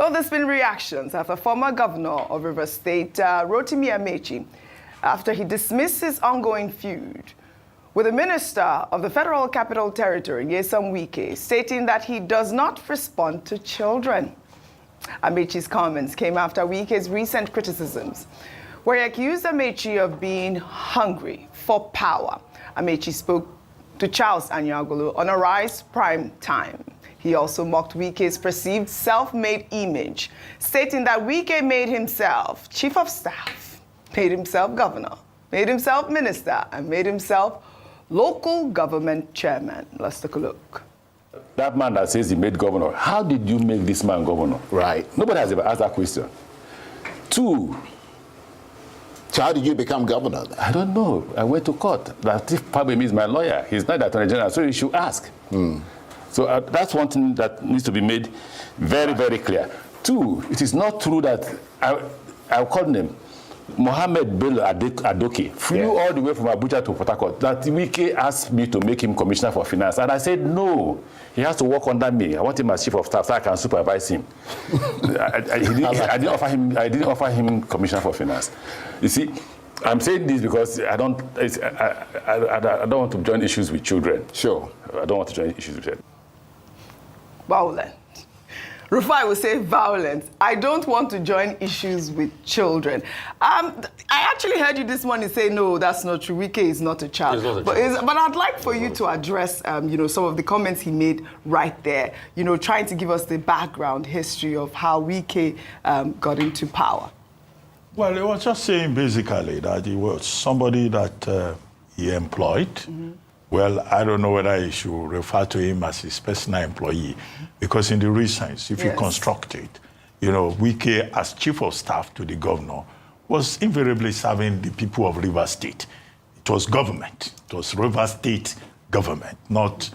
Well, there's been reactions after former governor of Rivers State, Rotimi Amaechi, after he dismissed his ongoing feud with the minister of the Federal Capital Territory, Wike, stating that he does not respond to children. Amaechi's comments came after Wike's recent criticisms, where he accused Amaechi of being hungry for power. Amaechi spoke to Charles Anyagolu on Arise Prime Time. He also mocked Wike's perceived self-made image, stating that Wike made himself chief of staff, made himself governor, made himself minister, and made himself local government chairman. Let's take a look. That man that says he made governor, how did you make this man governor? Right. Nobody has ever asked that question. Two, so how did you become governor? I don't know. I went to court. Latif Fabara is my lawyer. He's not the Attorney General, so you should ask. So that's one thing that needs to be made very, very clear. Two, it is not true that, I'll call him Mohammed Bello Adoke, flew all the way from Abuja to Port Harcourt, that Wike asked me to make him commissioner for finance. And I said, no, he has to work under me. I want him as chief of staff so I can supervise him. I didn't offer him commissioner for finance. You see, I'm saying this because I don't want to join issues with children. Sure. I don't want to join issues with children. Violent. Rufai will say violent. I don't want to join issues with children. I actually heard you this morning say, no, that's not true. Wike is not a child. He's not a child. But I'd like for you to address, some of the comments he made right there, trying to give us the background history of how Wike got into power. Well, he was just saying basically that he was somebody that he employed. Well, I don't know whether you should refer to him as his personal employee, because in the recent, if you construct it, Wike as chief of staff to the governor was invariably serving the people of Rivers State. It was government. It was Rivers State government, not,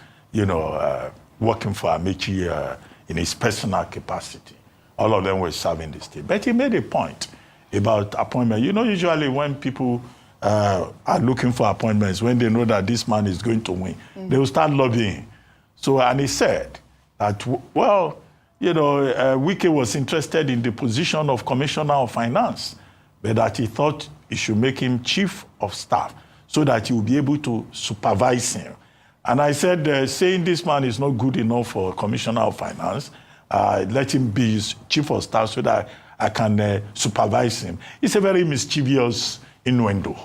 working for Amaechi in his personal capacity. All of them were serving the state. But he made a point about appointment. Usually when people are looking for appointments, when they know that this man is going to win, they will start lobbying. So, and he said that, well, Wike was interested in the position of Commissioner of Finance, but that he thought he should make him chief of staff so that he will be able to supervise him. And I said, saying this man is not good enough for Commissioner of Finance, let him be his chief of staff so that I can supervise him. It's a very mischievous innuendo.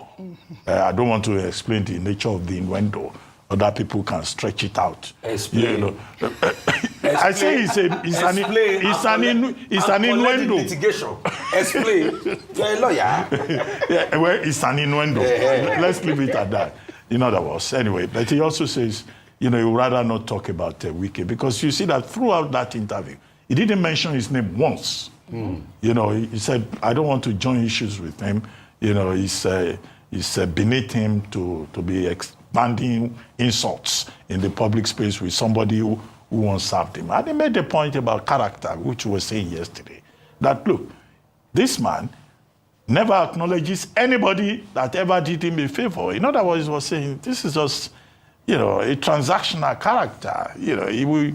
I don't want to explain the nature of the innuendo. Other people can stretch it out. Explain. I say it's an innuendo. Litigation. Explain. You're a lawyer. Well, it's an innuendo. Let's leave it at that. In other words, anyway. But he also says, he would rather not talk about Wike, because you see that throughout that interview, he didn't mention his name once. He said, I don't want to join issues with him. It's beneath him to be expanding insults in the public space with somebody who once served him. And he made a point about character, which we were saying yesterday, that, look, this man never acknowledges anybody that ever did him a favor. In other words, he was saying, this is just, a transactional character. He will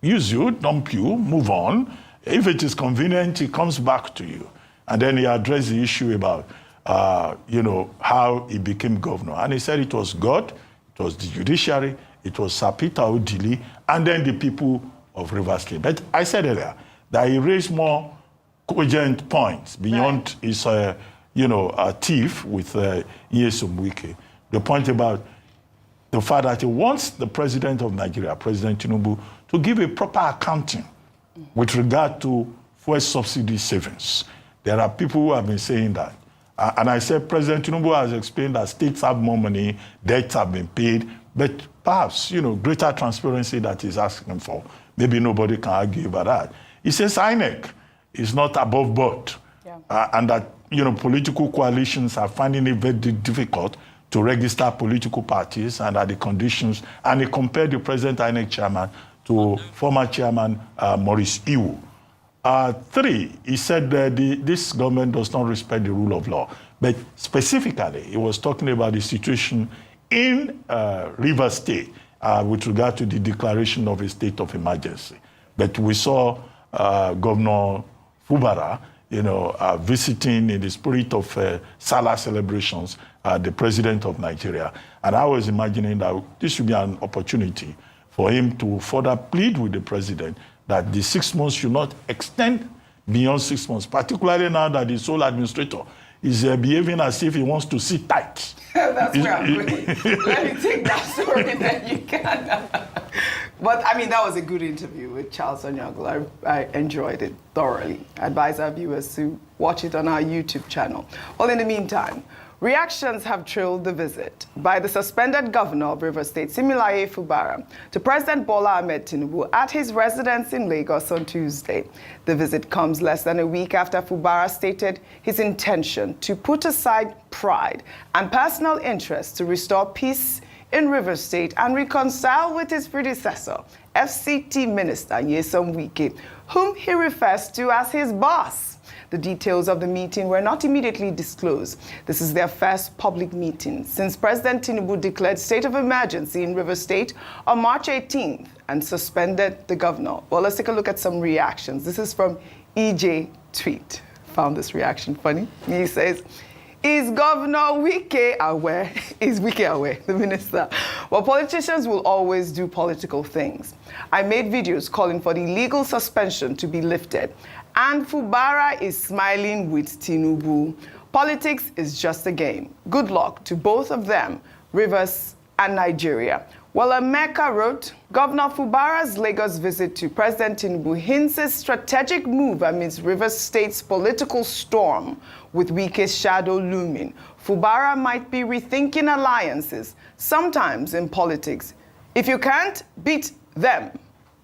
use you, dump you, move on. If it is convenient, he comes back to you. And then he addressed the issue about, how he became governor. And he said it was God, it was the judiciary, it was Sir Peter Odili, and then the people of Rivers State. But I said earlier that he raised more cogent points beyond his, thief with Wike. The point about the fact that he wants the president of Nigeria, President Tinubu, to give a proper accounting with regard to fuel subsidy savings. There are people who have been saying that. And I said President Tinubu has explained that states have more money, debts have been paid, but perhaps, greater transparency that he's asking for. Maybe nobody can argue about that. He says INEC is not above board, and that, political coalitions are finding it very difficult to register political parties under the conditions. And he compared the present INEC chairman to former chairman Maurice Iwu. Three, he said that this government does not respect the rule of law. But specifically, he was talking about the situation in Rivers State with regard to the declaration of a state of emergency. But we saw Governor Fabara, visiting in the spirit of Salah celebrations, the president of Nigeria. And I was imagining that this should be an opportunity for him to further plead with the president that the 6 months should not extend beyond 6 months, particularly now that the sole administrator is behaving as if he wants to sit tight. That's where I'm going. Let me take that story, then you can. But, I mean, that was a good interview with Charles Onyango. I enjoyed it thoroughly. I advise our viewers to watch it on our YouTube channel. Well, in the meantime, reactions have trailed the visit by the suspended governor of Rivers State, Siminalayi Fabara, to President Bola Ahmed Tinubu at his residence in Lagos on Tuesday. The visit comes less than a week after Fabara stated his intention to put aside pride and personal interests to restore peace in Rivers State and reconcile with his predecessor, FCT Minister Wike, whom he refers to as his boss. The details of the meeting were not immediately disclosed. This is their first public meeting since President Tinubu declared state of emergency in Rivers State on March 18th and suspended the governor. Well, let's take a look at some reactions. This is from EJ Tweet. Found this reaction funny. He says, "Is Governor Wike aware?" Is Wike aware, the minister? Well, politicians will always do political things. I made videos calling for the legal suspension to be lifted. And Fabara is smiling with Tinubu. Politics is just a game. Good luck to both of them, Rivers and Nigeria. Well, Amaechi wrote, Governor Fabara's Lagos visit to President Tinubu hints a strategic move amidst Rivers State's political storm, with Wike's shadow looming. Fabara might be rethinking alliances. Sometimes in politics, if you can't beat them,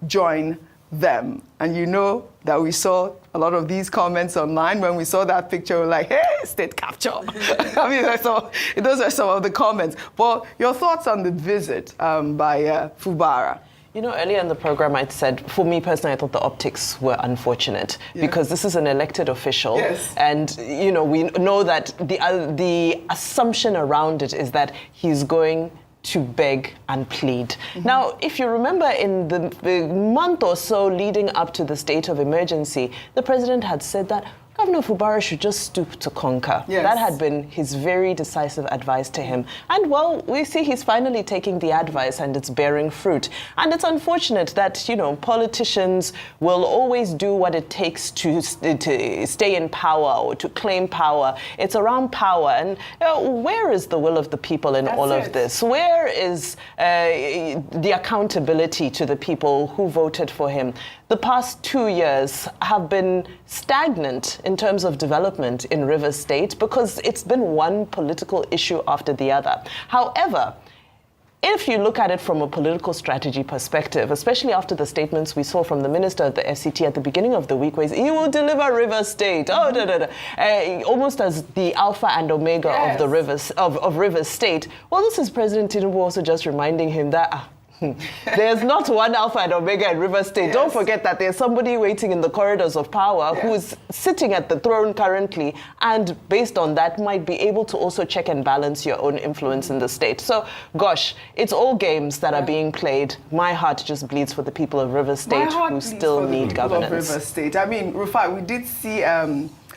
join them. And you know that we saw a lot of these comments online. When we saw that picture, we're like, hey, state capture. I mean, those are some of the comments. But your thoughts on the visit by Fabara? You know, earlier in the program, I said, for me personally, I thought the optics were unfortunate because this is an elected official. Yes. And, you know, we know that the assumption around it is that he's going to beg and plead. Now, if you remember in the month or so leading up to the state of emergency, the president had said that Governor Fabara should just stoop to conquer. Yes. That had been his very decisive advice to him. And, well, we see he's finally taking the advice and it's bearing fruit. And it's unfortunate that, you know, politicians will always do what it takes to stay in power or to claim power. It's around power. And where is the will of the people in all of this? Where is the accountability to the people who voted for him? The past 2 years have been stagnant in terms of development in Rivers State because it's been one political issue after the other. However, if you look at it from a political strategy perspective, especially after the statements we saw from the minister of the FCT at the beginning of the week, where he will deliver Rivers State, almost as the alpha and omega of the Rivers State. Well, this is President Tinubu also just reminding him that there's not one alpha and omega in Rivers State. Yes. Don't forget that there's somebody waiting in the corridors of power who is sitting at the throne currently, and based on that might be able to also check and balance your own influence in the state. So, gosh, it's all games that are being played. My heart just bleeds for the people of Rivers State who still need governance. Rivers State. I mean, Rufai, we did see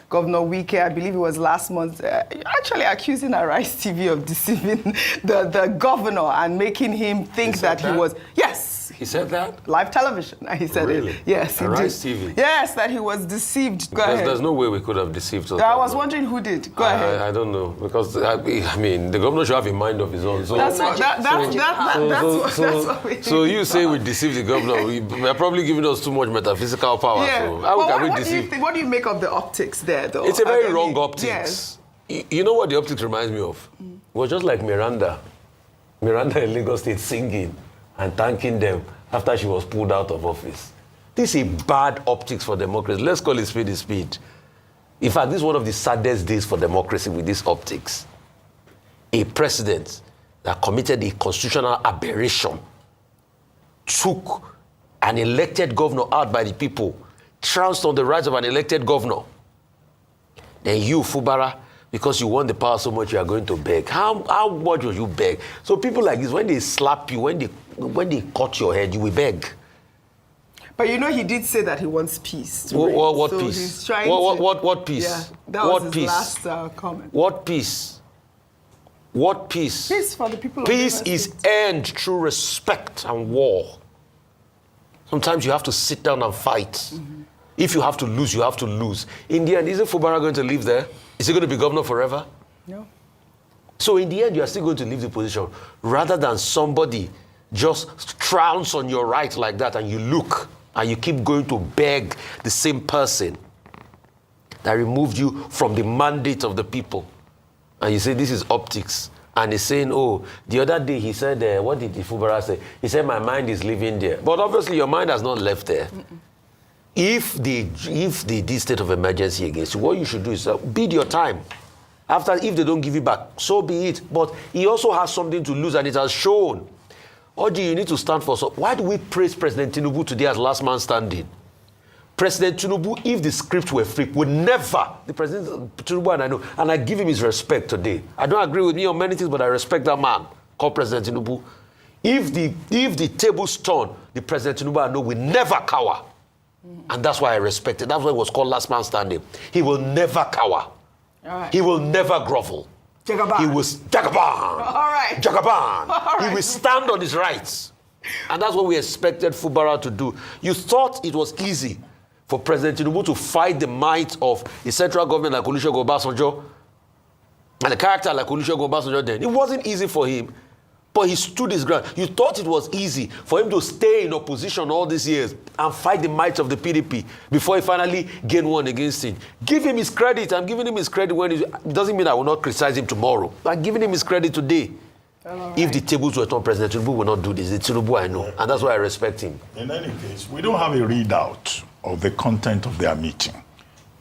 Governor Wike, I believe it was last month, actually accusing Arise TV of deceiving the governor and making him think that he was... Yes. He said that? Live television. He said really? it. Yes, he Arise did. TV? Yes, that he was deceived. Go ahead. There's no way we could have deceived us. I was wondering who did. Go ahead. I don't know, because, I mean, the governor should have a mind of his own. So that's what we So you say we deceived the governor. We're probably giving us too much metaphysical power. Yeah. So how can we deceive? What do you make of the optics there, though? It's a very wrong optics. Yes. You know what the optics reminds me of? It was just like Miranda in Lagos State singing and thanking them after she was pulled out of office. This is bad optics for democracy. Let's call it speed is speed. In fact, this is one of the saddest days for democracy with these optics. A president that committed a constitutional aberration took an elected governor out by the people, trounced on the rights of an elected governor. Then you, Fabara, because you want the power so much, you are going to beg. How much will you beg? So people like this, when they slap you, when they cut your head, you will beg. But you know, he did say that he wants peace. To reign. What So peace? He's trying What peace? Yeah, that What was his peace? last comment. What peace? What peace? Peace for the people. Peace of is earned through respect and war. Sometimes you have to sit down and fight. Mm-hmm. If you have to lose, you have to lose. In the end, isn't Fabara going to live there? Is he going to be governor forever? No. So in the end, you are still going to leave the position rather than somebody just trounce on your right like that and you look and you keep going to beg the same person that removed you from the mandate of the people. And you say, this is optics. And he's saying, oh, the other day he said, what did the Fabara say? He said, my mind is living there. But obviously your mind has not left there. If they did state of emergency against you, what you should do is bid your time. After, if they don't give you back, so be it. But he also has something to lose, and it has shown. Oji, you need to stand for. So why do we praise President Tinubu today as last man standing? President Tinubu, if the script were flipped, would never, the President Tinubu, and I know, and I give him his respect today. I don't agree with me on many things, but I respect that man called President Tinubu. If the tables turn, the President Tinubu, I know, will never cower. And that's why I respect it. That's why it was called last man standing. He will never cower. All right. He will never grovel. Jagaban. He will Jagaban. All right. Jagaban. All right. He will stand on his rights. And that's what we expected Fabara to do. You thought it was easy for President Tinubu to fight the might of the central government like Olusegun Obasanjo and the character like Olusegun Obasanjo then. It wasn't easy for him, but he stood his ground. You thought it was easy for him to stay in opposition all these years and fight the might of the PDP before he finally gained one against it. Give him his credit. I'm giving him his credit when it doesn't mean I will not criticize him tomorrow. I'm giving him his credit today. Right. If the tables were turned, President Tinubu will not do this. It's Tinubu I know, and that's why I respect him. In any case, we don't have a readout of the content of their meeting.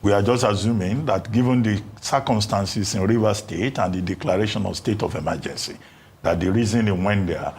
We are just assuming that given the circumstances in Rivers State and the declaration of state of emergency, that the reason he went there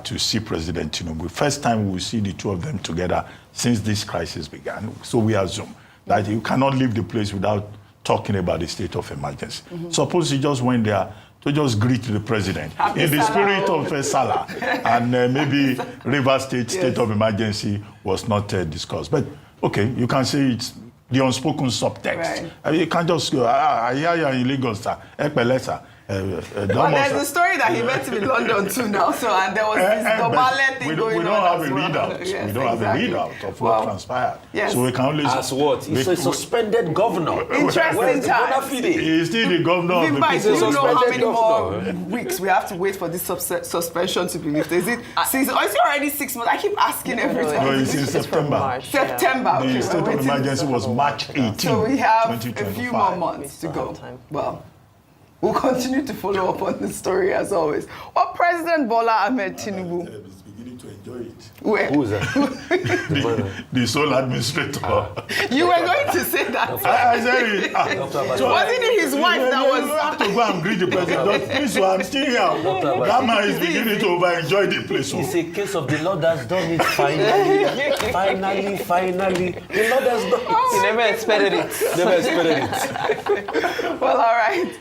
to see President Tinubu, first time we will see the two of them together since this crisis began. So we assume that you cannot leave the place without talking about the state of emergency. Mm-hmm. Suppose he just went there to just greet the president in the spirit of Salah, and maybe Rivers State of emergency was not discussed. But okay, you can say it's the unspoken subtext. Right. I mean, you can't just go, I hear you're in Lagos, sir. Well, there's a story that he went to London too now, so and there was this Dobale thing going on. We don't have a as well. readout. Yes, we don't exactly. have a readout of what transpired. Yes. So we can only As what? He's a suspended governor. Interesting times. He's still the governor of the Vimba, do people. you know how many suspended more governor. weeks we have to wait for this suspension to be lifted? Is it is it already 6 months? I keep asking every time. No, it's in It's from September. March, yeah. September. The Okay, state we're of waiting. emergency was March 18, So we have a 2025. few more months to still go. have time. Well, we'll continue to follow up on the story as always. Well, President Bola Ahmed Tinubu. He's beginning to enjoy it. Where? Who is that? The sole administrator. You were going to say that. I said it. Wasn't it his wife that You was? have to go and greet the president. Please, so I'm still here. That man is beginning to over-enjoy the place. It's a case of the Lord has done it finally. finally. The Lord has done it. He never expected it. Never expected it. Well, all right.